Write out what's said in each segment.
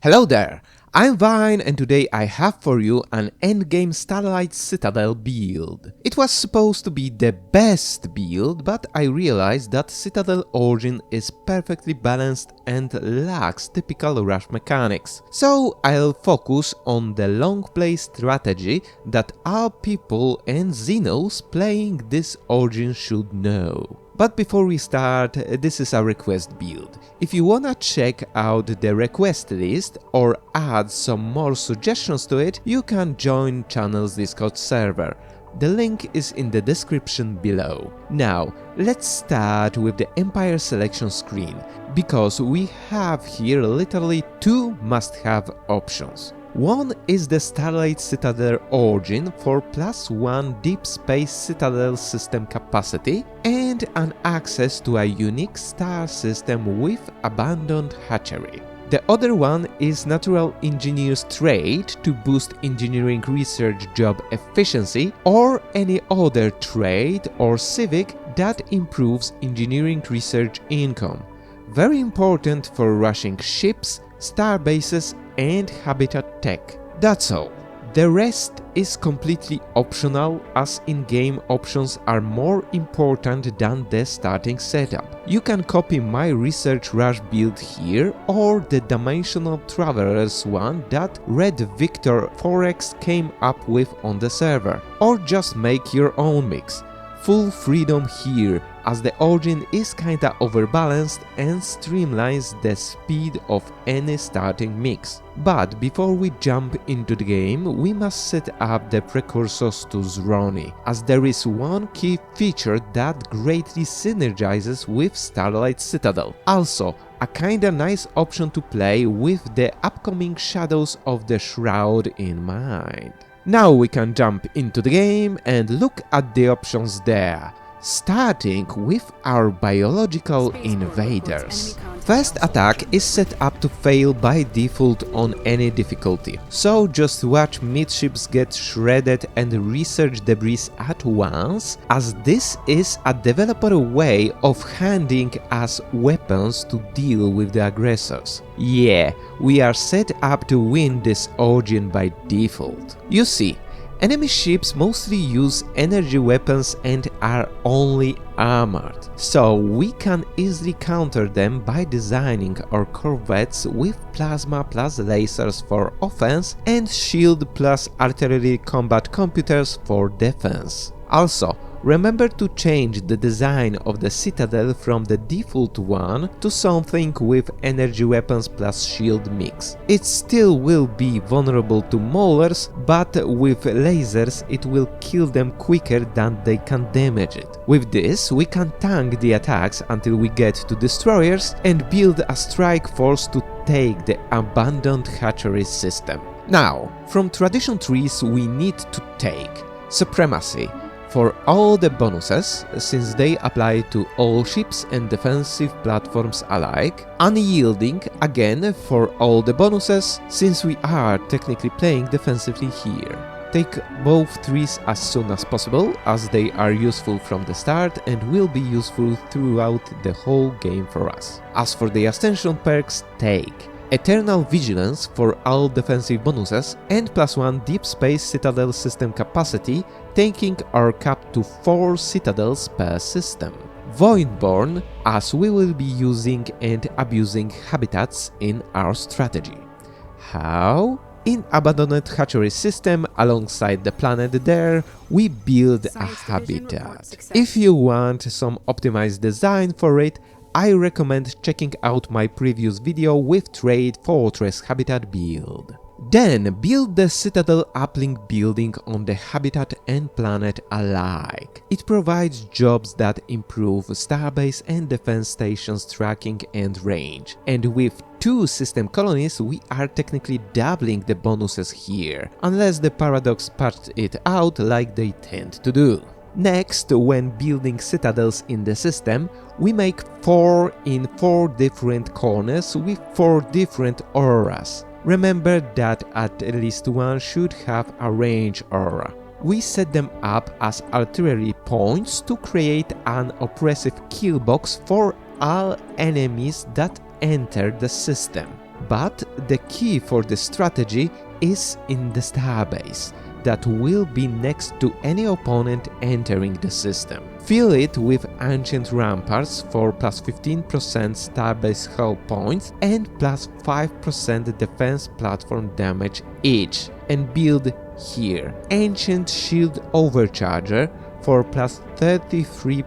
Hello there, I'm Vine and today I have for you an endgame Starlit Citadel build. It was supposed to be the best build, but I realized that Citadel Origin is perfectly balanced and lacks typical rush mechanics. So I'll focus on the long play strategy that all people and Xenos playing this Origin should know. But before we start, this is a request build. If you wanna check out the request list or add some more suggestions to it, you can join channel's Discord server. The link is in the description below. Now, let's start with the Empire selection screen, because we have here literally two must-have options. One is the Starlit Citadel Origin for +1 deep space citadel system capacity and an access to a unique star system with abandoned hatchery. The other one is Natural Engineer's Trade to boost engineering research job efficiency, or any other trade or civic that improves engineering research income. Very important for rushing ships, star bases and habitat tech. That's all. The rest is completely optional, as in-game options are more important than the starting setup. You can copy my Research Rush build here, or the Dimensional Travelers one that Red Victor Forex came up with on the server, or just make your own mix. Full freedom here, as the Origin is kinda overbalanced and streamlines the speed of any starting mix. But before we jump into the game, we must set up the precursors to Zroni, as there is one key feature that greatly synergizes with Starlit Citadel. Also, a kinda nice option to play with the upcoming Shadows of the Shroud in mind. Now we can jump into the game and look at the options there, starting with our biological invaders. First attack is set up to fail by default on any difficulty, so just watch midships get shredded and research debris at once, as this is a developer way of handing us weapons to deal with the aggressors. Yeah, we are set up to win this Origin by default. You see, enemy ships mostly use energy weapons and are only armored, so we can easily counter them by designing our corvettes with plasma plus lasers for offense and shield plus artillery combat computers for defense. Also, remember to change the design of the Citadel from the default one to something with energy weapons plus shield mix. It still will be vulnerable to maulers, but with lasers it will kill them quicker than they can damage it. With this, we can tank the attacks until we get to destroyers and build a strike force to take the abandoned hatchery system. Now, from tradition trees we need to take Supremacy for all the bonuses, since they apply to all ships and defensive platforms alike. Unyielding, again for all the bonuses, since we are technically playing defensively here. Take both trees as soon as possible, as they are useful from the start and will be useful throughout the whole game for us. As for the ascension perks, take Eternal Vigilance for all defensive bonuses and +1 deep space citadel system capacity, taking our cap to 4 citadels per system. Voidborne, as we will be using and abusing habitats in our strategy. How? In Abandoned Hatchery system, alongside the planet there, we build a habitat. If you want some optimized design for it, I recommend checking out my previous video with Trade Fortress Habitat build. Then build the Citadel Uplink building on the habitat and planet alike. It provides jobs that improve starbase and defense stations tracking and range. And with 2 system colonies, we are technically doubling the bonuses here, unless the Paradox parts it out like they tend to do. Next, when building citadels in the system, we make 4 in 4 different corners with 4 different auras. Remember that at least one should have a range aura. We set them up as artillery points to create an oppressive kill box for all enemies that enter the system. But the key for the strategy is in the starbase, that will be next to any opponent entering the system. Fill it with ancient ramparts for plus 15% starbase hull points and plus 5% defense platform damage each, and build here ancient shield overcharger for plus 33%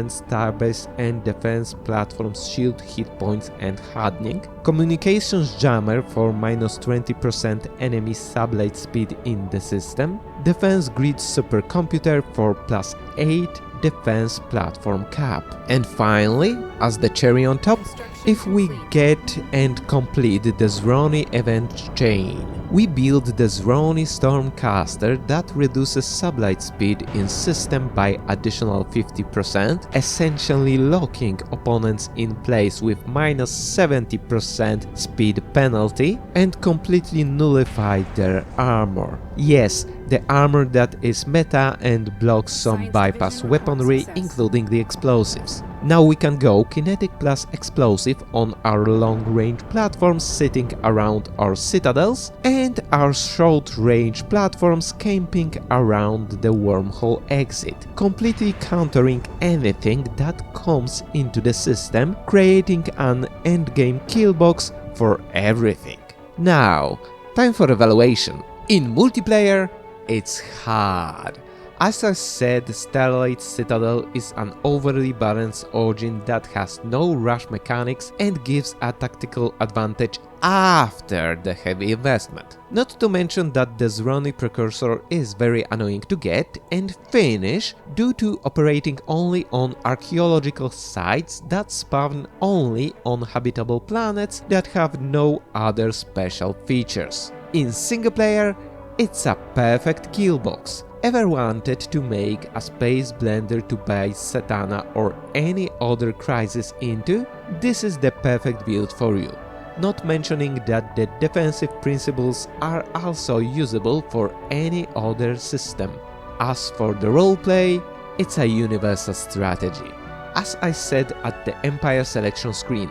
starbase and defense platforms shield hit points and hardening, communications jammer for minus 20% enemy sublight speed in the system, defense grid supercomputer for plus 8 defense platform cap. And finally, as the cherry on top, if we get and complete the Zroni event chain, we build the Zroni Stormcaster that reduces sublight speed in system by additional 50%, essentially locking opponents in place with minus 70% speed penalty and completely nullify their armor. Yes, the armor that is meta and blocks some bypass weaponry, including the explosives. Now we can go kinetic plus explosive on our long-range platforms sitting around our citadels and our short-range platforms camping around the wormhole exit, completely countering anything that comes into the system, creating an endgame killbox for everything. Now, time for evaluation. In multiplayer, it's hard. As I said, Starlit Citadel is an overly balanced origin that has no rush mechanics and gives a tactical advantage after the heavy investment. Not to mention that the Zroni precursor is very annoying to get and finish due to operating only on archaeological sites that spawn only on habitable planets that have no other special features. In single player, it's a perfect killbox. Ever wanted to make a space blender to buy Satana or any other crisis into? This is the perfect build for you. Not mentioning that the defensive principles are also usable for any other system. As for the roleplay, it's a universal strategy. As I said at the Empire selection screen,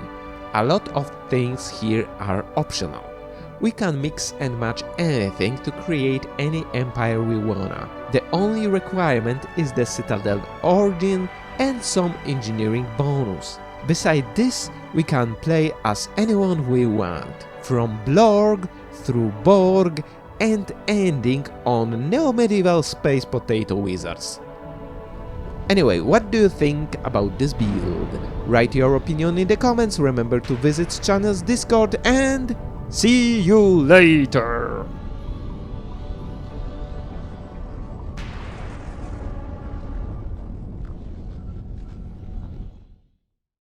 a lot of things here are optional. We can mix and match anything to create any empire we wanna. The only requirement is the Citadel origin and some engineering bonus. Beside this, we can play as anyone we want, from Blorg through Borg and ending on neo-medieval space potato wizards. Anyway, what do you think about this build? Write your opinion in the comments, remember to visit channel's Discord, and see you later!